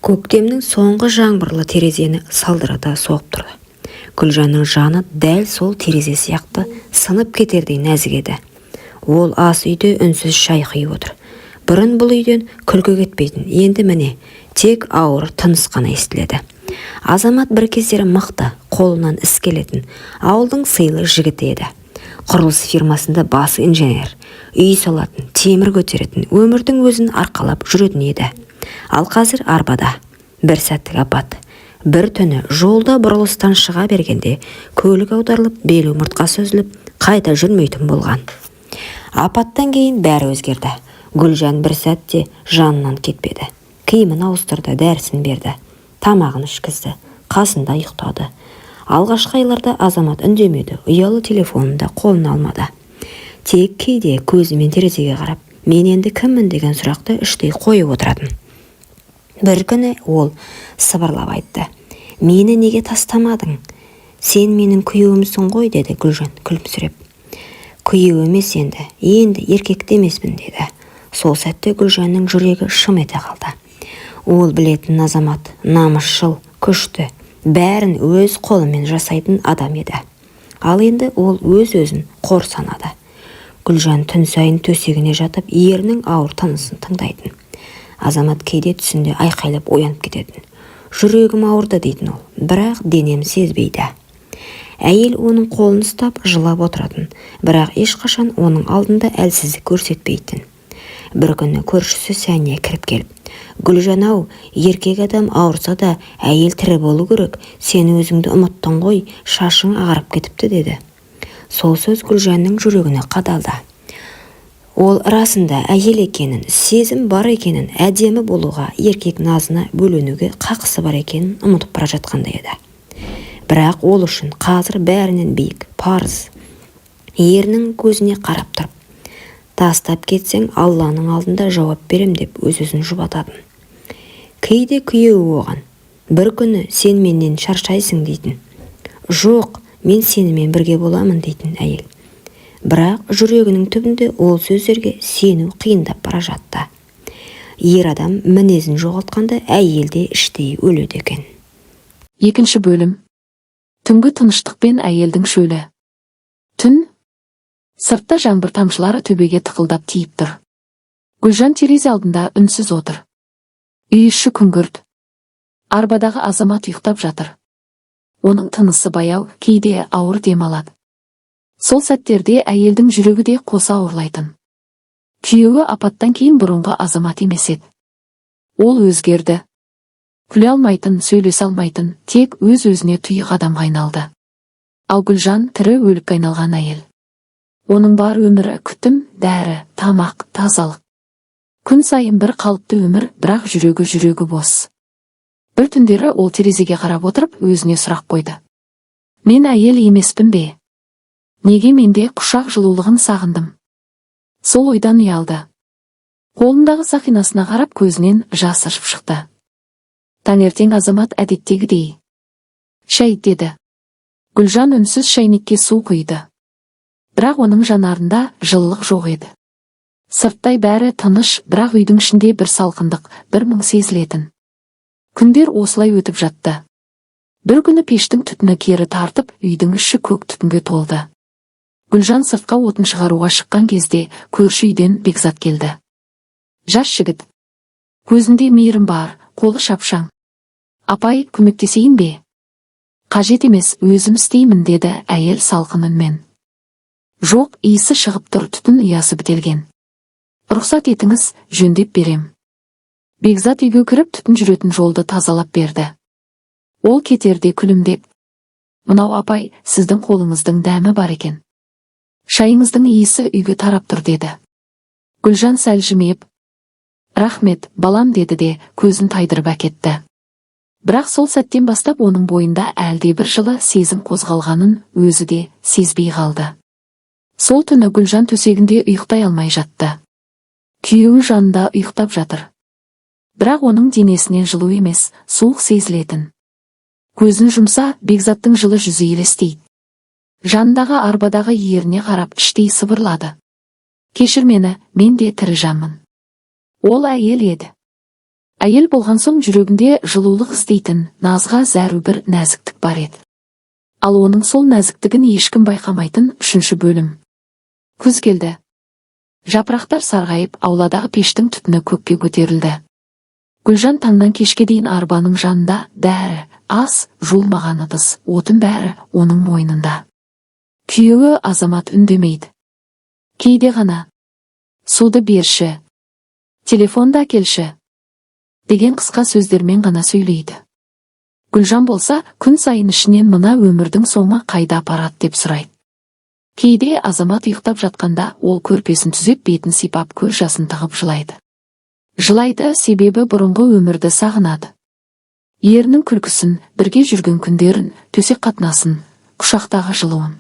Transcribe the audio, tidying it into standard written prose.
Көктемнің соңғы жаңбырлы терезені салдырата соғып тұрды. Гүлжанның жаны дәл сол терезе сияқты сынып кетердей нәзік еді. Ол ас үйде үнсіз шай құйып отыр. Бұрын бұл үйден күлкі кетпейтін, енді міне тек ауыр тыныс қана естіледі. Азамат бір кездері мықты, қолынан іс келетін, ауылдың сыйлы жігіті еді. Құрылыс фирмасында басы инженер, үй салатын, темір көтеретін, өмірдің өзін арқалап жүретін еді. Ал қазір арбада. Бір сәттік апат. Бір түні жолда бұрылыстан шыға бергенде көлік аударылып, бел омыртқасы үзіліп, қайта жүрмейтін болған. Апаттан кейін бәрі өзгерді. Гүлжан бір сәтте жанынан кетпеді. Киімін ауыстырды, дәрісін берді. Тамағын ішкізді, қасында ұйықтады. Алғашқы айларда Азамат үндемеді, ұялы телефонында қолына алмады. Тек кейде көзімен терезеге қарап, мен енді кіммін деген сұрақты іштей қойып отыратын. Бір күні ол сыбырлап айтты: "Мені неге тастамадың? Сен менің күйеуімсің ғой", деді Гүлжан күлімсіреп. "Күйеу емес енді еркекті емеспін", деді. Сол сәтте Гүлжанның жүрегі шым ете қалды. Ол білетін Азамат намысшыл, күшті, бәрін өз қолымен жасайтын адам еді. Ал енді ол өз-өзін қор санады. Гүлжан түн сайын төсегіне жатып, ерінің ауыр тынысын тыңдайтын. Азамат кейде түсінде айқайлап оянып кететін. "Жүрегім ауырды", дейтін ол, бірақ денем сезбейді. Әйел оның қолын ұстап жылап отыратын, бірақ ешқашан оның алдында әлсіздік көрсетпейтін. Бір күні көршісі Сәния кіріп келіп: "Гүлжан-ау, еркек адам ауырса да әйел тірі болу керек, сен өзіңді ұмыттың ғой, шашың ағарып кетіпті", деді. Сол сөз Гүлжанның жүрегіне қадалды. Ол расында әйел екенін, сезім бар екенін, әдемі болуға, еркек назына бөленуге қақысы бар екенін ұмытып бара жатқандай еді. Бірақ ол үшін қазір бәрінен биік парыз. Ерінің көзіне қарап тұрып, "Тастап кетсең, Алланың алдында жауап берем", деп өз-өзін жұбататын. Кейде күйеуі оған: "Бір күні сен менен шаршайсың", дейтін. "Жоқ, мен сенімен бірге боламын", дейтін әйел. Бірақ жүрегінің түбінде ол сөздерге сену қиындап бара жатты. Ер адам мінезін жоғалтқанда, әйел де іштей өледі екен. Екінші бөлім. Түнгі тыныштық пен әйелдің шөлі. Түн. Сыртта жаңбыр тамшылары төбеге тықылдап тиіп тұр. Гүлжан терезе алдында үнсіз отыр. Үй іші күңгірт. Арбадағы Азамат ұйықтап жатыр. Оның тынысы баяу, кейде ауыр демалады. Сол сәттерде әйелдің жүрегі де қоса ауырлайтын. Күйеуі апаттан кейін бұрынғы Азамат емес еді. Ол өзгерді. Күле алмайтын, сөйлесе алмайтын, тек өз-өзіне тұйық адамға айналды. Ал Гүлжан тірі өлікке айналған әйел. Оның бар өмірі күтім, дәрі, тамақ, тазалық. Күн сайын бір қалыпты өмір, бірақ жүрегі бос. Бір түндері ол терезеге қарап отырып өзіне сұрақ қойды: "Мен әйел емеспін бе? Неге менде құшақ жылулығын сағындым?" Сол ойдан ұялды. Қолындағы сақинасына қарап көзінен жас ыршып шықты. Таңертең Азамат әдеттегідей: "Шай", деді. Гүлжан үнсіз шайнекке су құйды. Бірақ оның жанарында жылылық жоқ еді. Сырттай бәрі тыныш, бірақ үйдің ішінде бір салқындық, бір мұң сезілетін. Күндер осылай өтіп жатты. Бір күні пештің түтіні кері тартып, үйдің іші көк түтінге толды. Гүлжан сыртқа отын шығаруға шыққан кезде көрші үйден Бекзат келді. Жас жігіт. Көзінде мейірім бар, қолы шапшаң. "Апай, көмектесейін бе?" "Қажет емес, өзім істеймін", деді әйел салқын үнмен. "Жоқ", иісі шығып тұр, түтін ұясы бітелген. "Рұқсат етіңіз, жөндеп берем." Бекзат үйге кіріп түтін жүретін жолды тазалап берді. Ол кетерде күлімдеп: "Мынау апай, сіздің қолыңыздың дәмі бар екен. Шайыңыздың иісі үйге тарап тұр", деді. Гүлжан сәл жымиып: "Рахмет, балам", деді де көзін тайдырып әкетті. Бірақ сол сәттен бастап оның бойында әлде бір жылы сезім қозғалғанын өзі де сезбей қалды. Сол түні Гүлжан төсегінде ұйықтай алмай жатты. Күйеуі жанында ұйықтап жатыр. Бірақ оның денесінен жылу емес, суық сезілетін. Көзін жұмса, Бекзаттың жылы жүзі елестейді. Жандағы арбадағы еріне қарап іштей сыбырлады: "Кешір мені, мен де тірі жанмын". Ол әйел еді. Әйел болған соң жүрегінде жылулық іздейтін, назға зәру бір нәзіктік бар еді. Ал оның сол нәзіктігін ешкім байқамайтын 3-ші бөлім. Күз келді. Жапырақтар сарғайып, ауладағы пештің түтіні көкке көтерілді. Гүлжан таңнан кешке дейін арбаның жанында, дәрі, ас, жуылмаған ыдыс, отын бәрі оның мойнында. Күйеуі Азамат үндемейді. Кейде ғана суды берші, телефонда келші деген қысқа сөздермен ғана сөйлейді. Гүлжан болса, күн сайын ішінен мына өмірдің соңы қайда апарады деп сұрайды. Кейде Азамат ұйықтап жатқанда ол көрпесін түзеп бетін сипап көз жасын тығып жылайды. Жылайды себебі бұрынғы өмірді сағынады. Ерінің күлкісін, бірге жүрген күндерін, төсек қатынасын, құшақтағы жылуын.